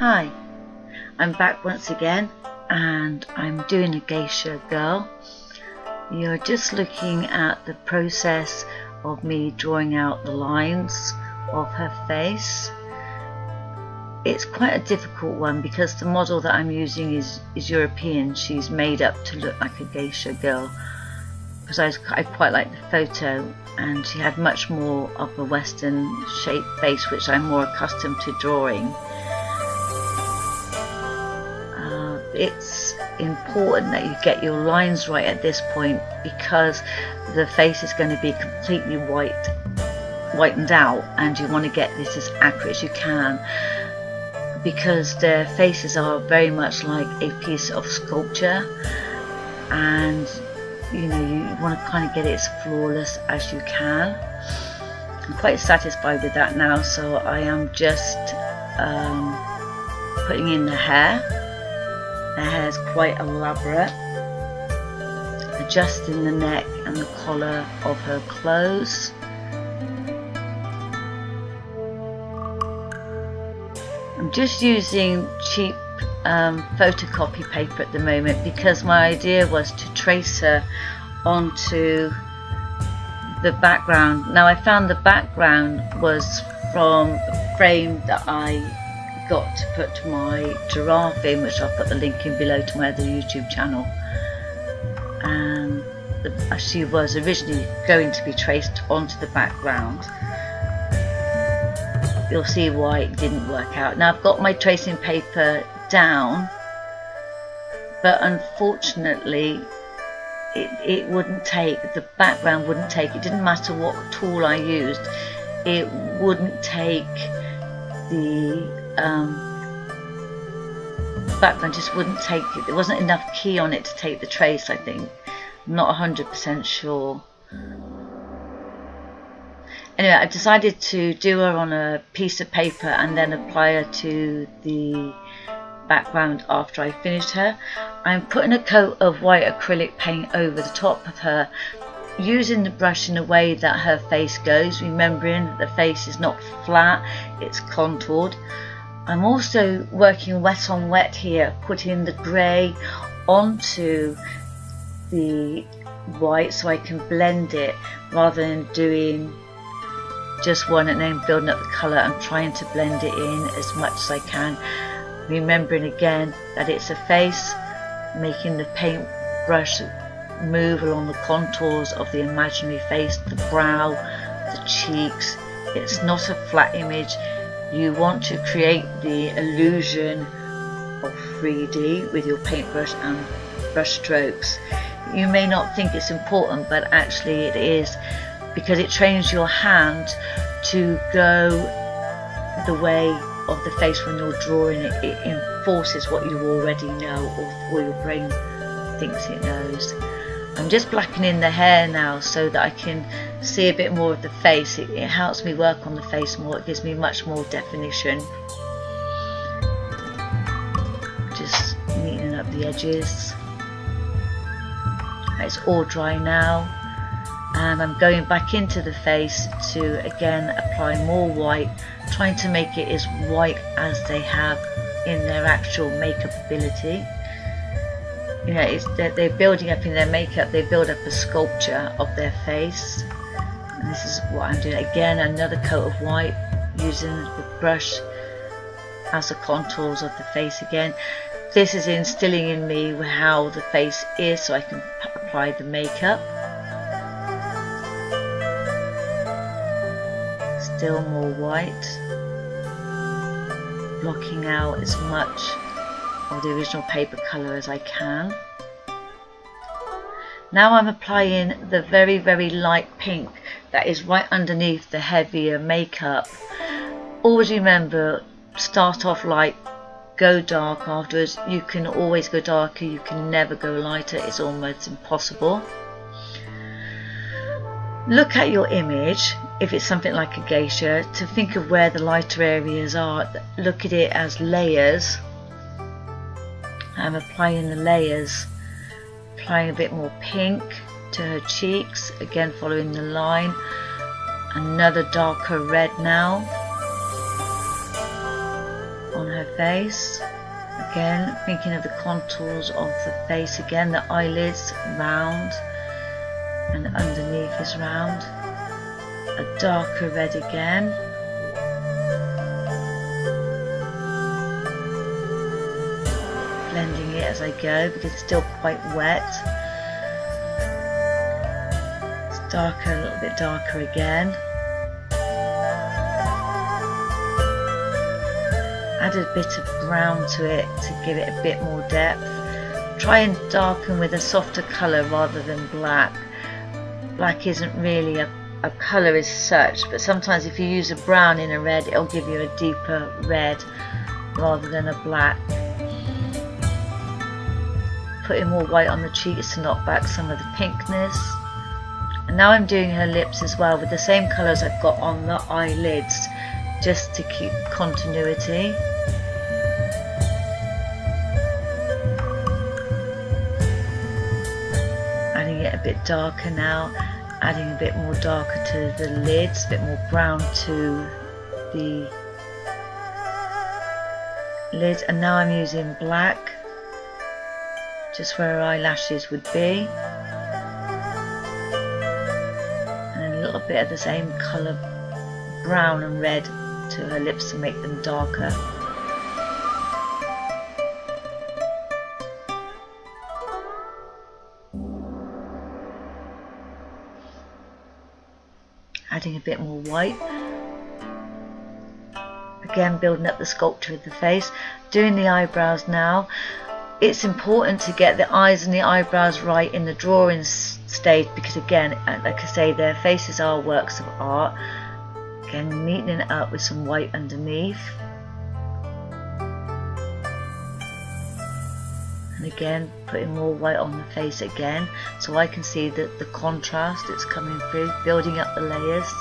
Hi, I'm back once again and I'm doing a geisha girl. You're just looking at the process of me drawing out the lines of her face. It's quite a difficult one because the model that I'm using is European. She's made up to look like a geisha girl because I quite like the photo, and she had much more of a Western shaped face which I'm more accustomed to drawing. It's important that you get your lines right at this point because the face is going to be completely whitened out, and you want to get this as accurate as you can because their faces are very much like a piece of sculpture, and you want to kind of get it as flawless as you can. I'm quite satisfied with that now, so I am just putting in the hair. The hair is quite elaborate, adjusting the neck and the collar of her clothes. I'm just using cheap photocopy paper at the moment because my idea was to trace her onto the background. Now I found the background was from a frame that I got to put my giraffe in, which I'll put the link in below to my other YouTube channel, and she was originally going to be traced onto the background. You'll see why it didn't work out. Now I've got my tracing paper down, but unfortunately it wouldn't take, the background wouldn't take, it didn't matter what tool I used, it wouldn't take the background, just wouldn't take it. There wasn't enough key on it to take the trace, I think. I'm not 100% sure. Anyway, I decided to do her on a piece of paper and then apply her to the background after I finished her. I'm putting a coat of white acrylic paint over the top of her, using the brush in a way that her face goes, remembering that the face is not flat, it's contoured. I'm also working wet on wet here, putting the grey onto the white so I can blend it rather than doing just one and then building up the colour. I'm trying to blend it in as much as I can, remembering again that it's a face, making the paintbrush move along the contours of the imaginary face, the brow, the cheeks. It's not a flat image. You want to create the illusion of 3D with your paintbrush and brush strokes. You may not think it's important, but actually it is, because it trains your hand to go the way of the face when you're drawing it. It enforces what you already know, or your brain thinks it knows. I'm just blackening the hair now so that I can see a bit more of the face. It helps me work on the face more, it gives me much more definition. Just neatening up the edges. It's all dry now, and I'm going back into the face to again apply more white, trying to make it as white as they have in their actual makeup ability. They're building up in their makeup, they build up a sculpture of their face, and this is what I'm doing. Again, another coat of white, using the brush as the contours of the face again. This is instilling in me how the face is so I can apply the makeup. Still more white, blocking out as much of the original paper colour as I can. Now I'm applying the very, very light pink that is right underneath the heavier makeup. Always remember, start off light, go dark afterwards. You can always go darker, you can never go lighter, it's almost impossible. Look at your image, if it's something like a geisha, to think of where the lighter areas are. Look at it as layers. I'm applying the layers, applying a bit more pink to her cheeks, again following the line. Another darker red now. on her face. Again, thinking of the contours of the face again, the eyelids round and underneath is round. A darker red again. Blending it as I go because it's still quite wet. It's darker, a little bit darker again. Add a bit of brown to it to give it a bit more depth. Try and darken with a softer colour rather than black. Black isn't really a colour as such, but sometimes if you use a brown in a red, it'll give you a deeper red rather than a black. Putting more white on the cheeks to knock back some of the pinkness. And now I'm doing her lips as well with the same colours I've got on the eyelids, just to keep continuity. Adding it a bit darker now, adding a bit more darker to the lids, a bit more brown to the lids, and now I'm using black just where her eyelashes would be, and a little bit of the same colour, brown and red, to her lips to make them darker. Adding a bit more white. Again, building up the sculpture of the face. Doing the eyebrows now. It's important to get the eyes and the eyebrows right in the drawing stage because, again, like I say, their faces are works of art. Again, neatening it up with some white underneath. And again, putting more white on the face again, so I can see the contrast that's coming through, building up the layers.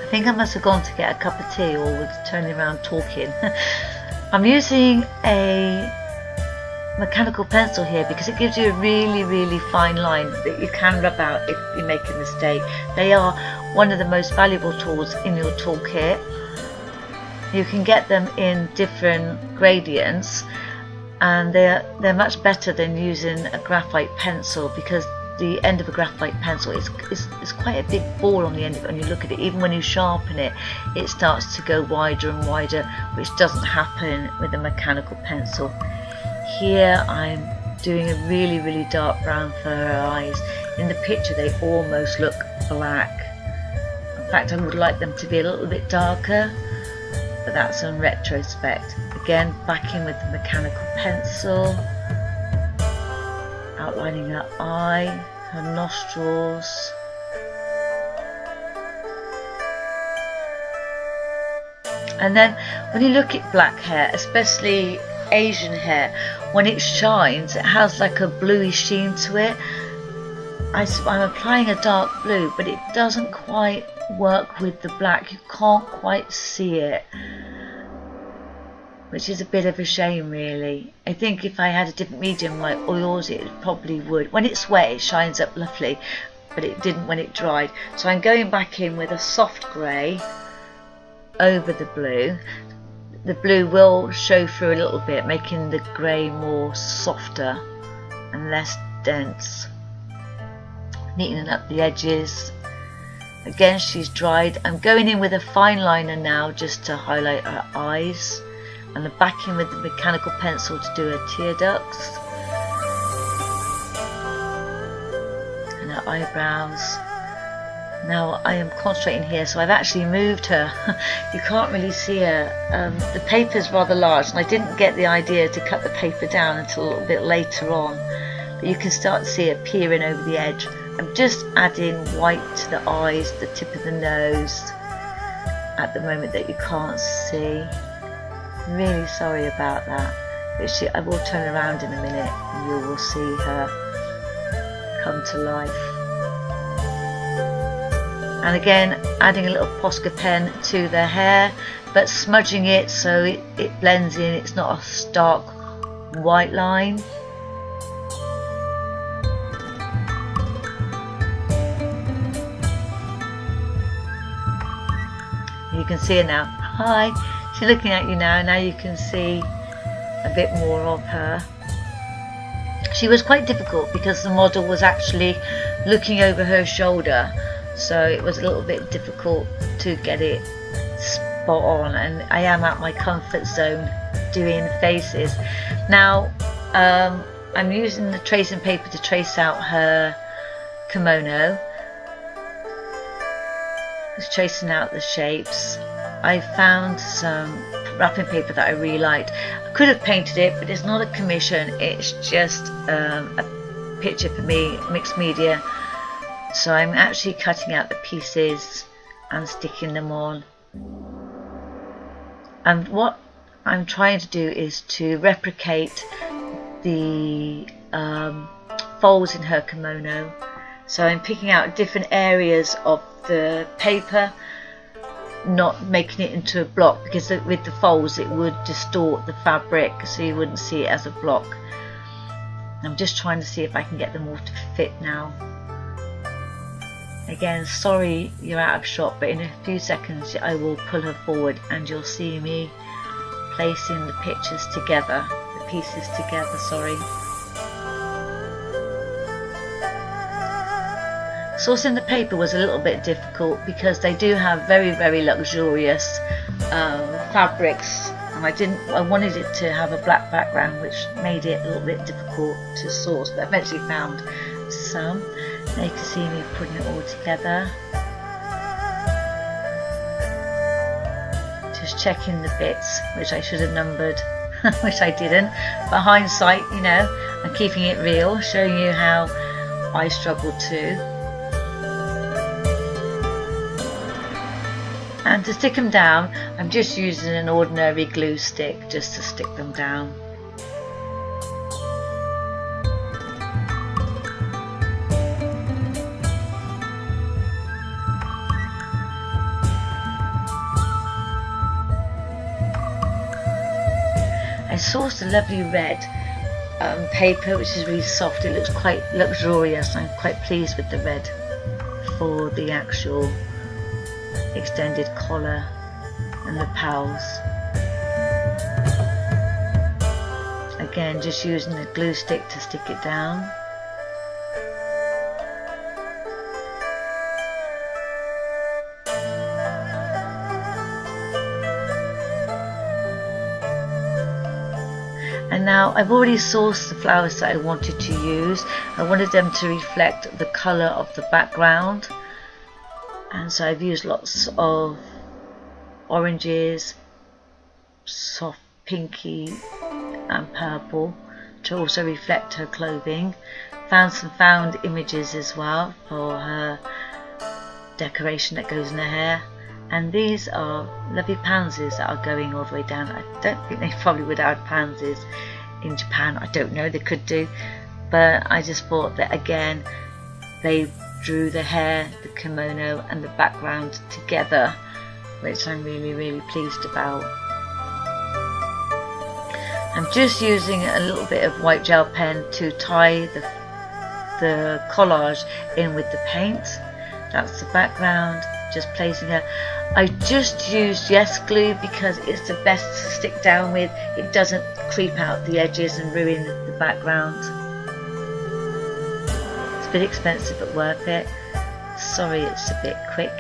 I think I must have gone to get a cup of tea or was turning around talking. I'm using a mechanical pencil here because it gives you a really fine line that you can rub out if you make a mistake. They are one of the most valuable tools in your toolkit. You can get them in different gradients, and they're much better than using a graphite pencil because the end of a graphite pencil is quite a big ball on the end of it. When you look at it, even when you sharpen it, it starts to go wider and wider, which doesn't happen with a mechanical pencil. Here I'm doing a really dark brown for her eyes. In the picture they almost look black. In fact, I would like them to be a little bit darker, but that's in retrospect. Again, backing with the mechanical pencil, outlining her eye, her nostrils. And then when you look at black hair, especially Asian hair, when it shines, it has like a bluey sheen to it. I'm applying a dark blue, but it doesn't quite work with the black. You can't quite see it, which is a bit of a shame really. I think if I had a different medium like oils, it probably would. When it's wet, it shines up lovely, but it didn't when it dried. So I'm going back in with a soft grey over the blue. The blue will show through a little bit, making the grey more softer and less dense. Neatening up the edges. Again, she's dried. I'm going in with a fine liner now just to highlight her eyes, and the backing with the mechanical pencil to do her tear ducts and her eyebrows. Now I am concentrating here, so I've actually moved her. You can't really see her. The paper's rather large, and I didn't get the idea to cut the paper down until a little bit later on, but you can start to see it peering over the edge. I'm just adding white to the eyes, the tip of the nose at the moment that you can't see. I'm really sorry about that, but I will turn around in a minute and you will see her come to life. And again, adding a little Posca pen to the hair, but smudging it so it blends in, it's not a stark white line. You can see her now. Hi, she's looking at you now. Now you can see a bit more of her. She was quite difficult because the model was actually looking over her shoulder, so it was a little bit difficult to get it spot on, and I am at my comfort zone doing faces. Now I'm using the tracing paper to trace out her kimono. Just tracing out the shapes. I found some wrapping paper that I really liked. I could have painted it, but it's not a commission, it's just a picture for me, mixed media. So I'm actually cutting out the pieces and sticking them on. And what I'm trying to do is to replicate the folds in her kimono. So I'm picking out different areas of the paper, not making it into a block, because with the folds it would distort the fabric, so you wouldn't see it as a block. I'm just trying to see if I can get them all to fit now. Again, sorry you're out of shot, but in a few seconds I will pull her forward and you'll see me placing the pictures together, the pieces together, sorry. Sourcing the paper was a little bit difficult because they do have very luxurious fabrics, and I wanted it to have a black background, which made it a little bit difficult to source, but I eventually found some. Now you can see me putting it all together. Just checking the bits, which I should have numbered, which I didn't. But hindsight, you know, I'm keeping it real, showing you how I struggled too. And to stick them down, I'm just using an ordinary glue stick just to stick them down. I sourced a lovely red paper, which is really soft. It looks quite luxurious. I'm quite pleased with the red for the actual extended collar and the pals. Again, just using a glue stick to stick it down. And now I've already sourced the flowers that I wanted to use. I wanted them to reflect the colour of the background. And so I've used lots of oranges, soft pinky and purple to also reflect her clothing. Found some found images as well for her decoration that goes in her hair. And these are lovely pansies that are going all the way down. I don't think they probably would have pansies in Japan. I don't know, they could do. But I just thought that again, they drew the hair, the kimono and the background together, which I'm really pleased about. I'm just using a little bit of white gel pen to tie the collage in with the paint. That's the background, just placing her. I just used Yes glue because it's the best to stick down with. It doesn't creep out the edges and ruin the background. It's a bit expensive but worth it. Sorry it's a bit quick.